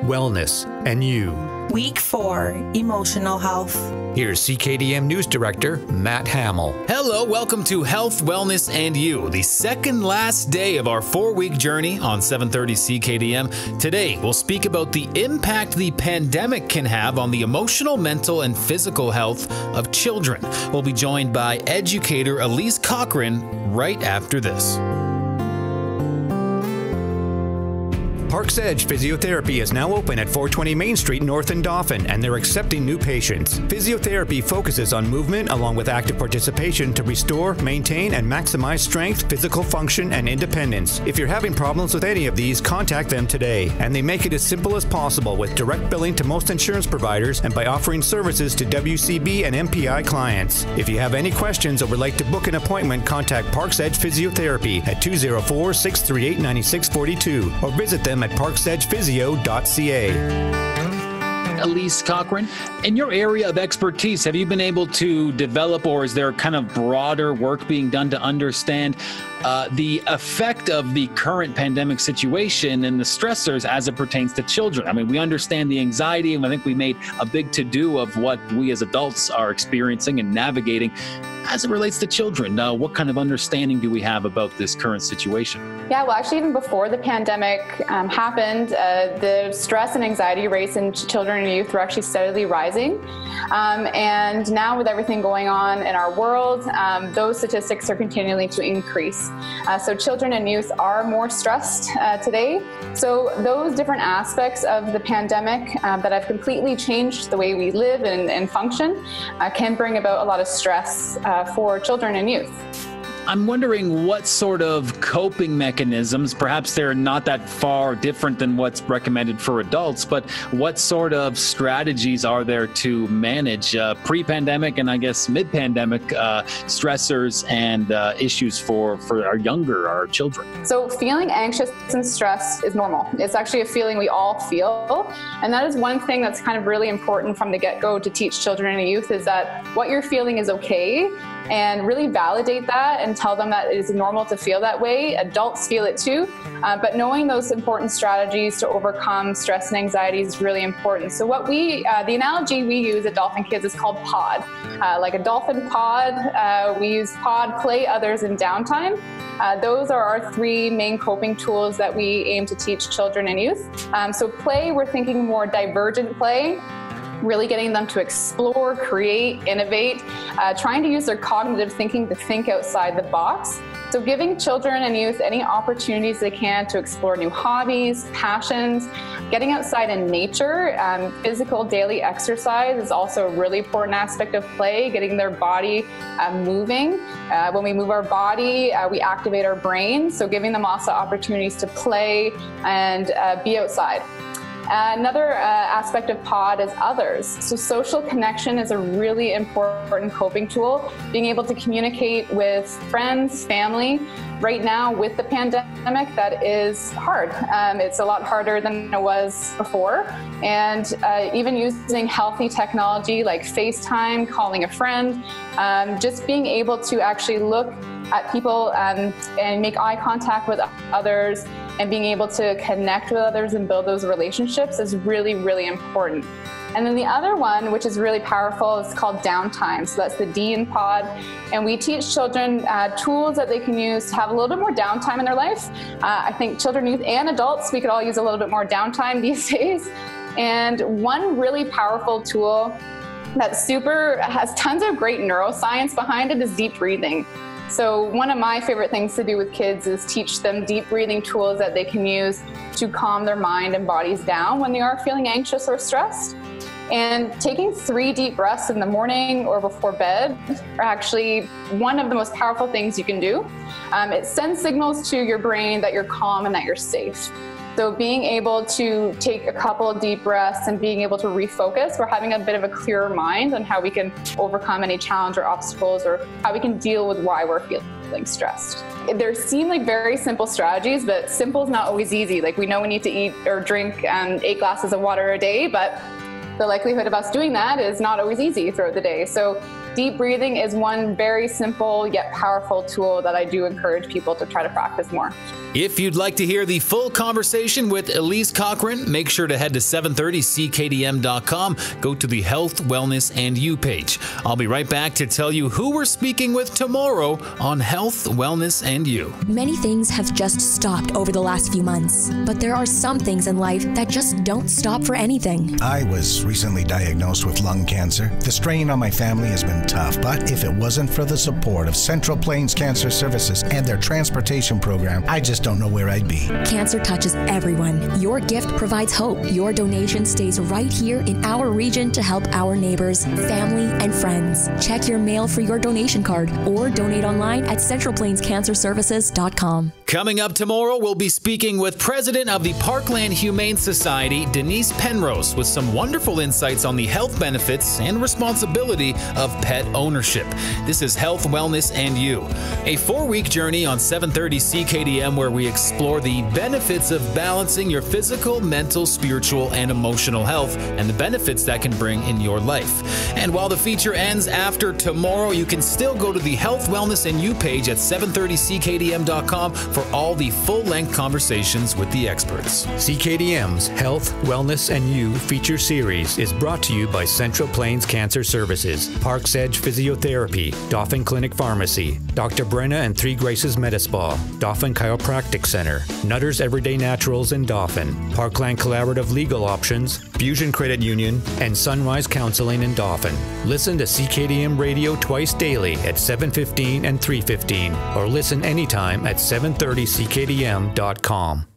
wellness, and you. Week 4, Emotional Health. Here's CKDM News Director, Matt Hamel. Hello, welcome to Health, Wellness, and You, the second last day of our 4-week journey on 730 CKDM. Today, we'll speak about the impact the pandemic can have on the emotional, mental, and physical health of children. We'll be joined by Educator Elyse Cochrane right after this. Park's Edge Physiotherapy is now open at 420 Main Street North in Dolphin, and they're accepting new patients. Physiotherapy focuses on movement along with active participation to restore, maintain, and maximize strength, physical function, and independence. If you're having problems with any of these, contact them today. And they make it as simple as possible with direct billing to most insurance providers and by offering services to WCB and MPI clients. If you have any questions or would like to book an appointment, contact Park's Edge Physiotherapy at 204-638-9642 or visit them at parksedgephysio.ca. Elyse Cochrane, in your area of expertise, have you been able to develop, or is there kind of broader work being done to understand the effect of the current pandemic situation and the stressors as it pertains to children? I mean, we understand the anxiety, and I think we made a big to-do of what we as adults are experiencing and navigating. As it relates to children, what kind of understanding do we have about this current situation? Yeah, well, actually, even before the pandemic happened, the stress and anxiety rates in children and youth were actually steadily rising. And now with everything going on in our world, those statistics are continuing to increase. So children and youth are more stressed today. So those different aspects of the pandemic that have completely changed the way we live and function can bring about a lot of stress for children and youth. I'm wondering what sort of coping mechanisms, perhaps they're not that far different than what's recommended for adults, but what sort of strategies are there to manage pre-pandemic and I guess mid-pandemic stressors and issues for our children? So feeling anxious and stressed is normal. It's actually a feeling we all feel. And that is one thing that's kind of really important from the get-go to teach children and youth, is that what you're feeling is okay, and really validate that and tell them that it is normal to feel that way. Adults feel it too, but knowing those important strategies to overcome stress and anxiety is really important. So what the analogy we use at Dolphin Kids is called POD. Like a dolphin pod, we use POD, play, others, and downtime. Those are our 3 main coping tools that we aim to teach children and youth. So play, we're thinking more divergent play, really getting them to explore, create, innovate, trying to use their cognitive thinking to think outside the box. So giving children and youth any opportunities they can to explore new hobbies, passions, getting outside in nature. Physical daily exercise is also a really important aspect of play, getting their body moving. When we move our body, we activate our brain. So giving them also opportunities to play and be outside. Another aspect of POD is others. So social connection is a really important coping tool. Being able to communicate with friends, family. Right now with the pandemic, that is hard. It's a lot harder than it was before. And even using healthy technology like FaceTime, calling a friend, just being able to actually look at people and make eye contact with others and being able to connect with others and build those relationships is really, really important. And then the other one, which is really powerful, is called downtime. So that's the D in POD. And we teach children tools that they can use to have a little bit more downtime in their life. I think children, youth, and adults, we could all use a little bit more downtime these days. And one really powerful tool that has tons of great neuroscience behind it is deep breathing. So one of my favorite things to do with kids is teach them deep breathing tools that they can use to calm their mind and bodies down when they are feeling anxious or stressed. And taking 3 deep breaths in the morning or before bed are actually one of the most powerful things you can do. It sends signals to your brain that you're calm and that you're safe. So being able to take a couple of deep breaths and being able to refocus, we're having a bit of a clearer mind on how we can overcome any challenge or obstacles, or how we can deal with why we're feeling stressed. There seem like very simple strategies, but simple is not always easy. Like, we know we need to eat or drink 8 glasses of water a day, but the likelihood of us doing that is not always easy throughout the day. So deep breathing is one very simple yet powerful tool that I do encourage people to try to practice more. If you'd like to hear the full conversation with Elyse Cochrane, make sure to head to 730ckdm.com. Go to the Health, Wellness, and You page. I'll be right back to tell you who we're speaking with tomorrow on Health, Wellness, and You. Many things have just stopped over the last few months, but there are some things in life that just don't stop for anything. I was recently diagnosed with lung cancer. The strain on my family has been tough, but if it wasn't for the support of Central Plains Cancer Services and their transportation program, I just don't know where I'd be. Cancer touches everyone. Your gift provides hope. Your donation stays right here in our region to help our neighbors, family, and friends. Check your mail for your donation card or donate online at centralplainscancerservices.com. Coming up tomorrow, we'll be speaking with President of the Parkland Humane Society, Denise Penrose, with some wonderful insights on the health benefits and responsibility of pet ownership. This is Health, Wellness, and You, a 4-week journey on 730 CKDM where we explore the benefits of balancing your physical, mental, spiritual, and emotional health and the benefits that can bring in your life. And while the feature ends after tomorrow, you can still go to the Health, Wellness, and You page at 730ckdm.com for all the full-length conversations with the experts. CKDM's Health, Wellness, and You feature series is brought to you by Central Plains Cancer Services, Parks Edge Physiotherapy, Dolphin Clinic Pharmacy, Dr. Brenna and Three Graces Medispa, Dolphin Chiropractic Center, Nutter's Everyday Naturals in Dauphin, Parkland Collaborative Legal Options, Fusion Credit Union, and Sunrise Counseling in Dauphin. Listen to CKDM Radio twice daily at 7:15 and 3:15, or listen anytime at 730ckdm.com.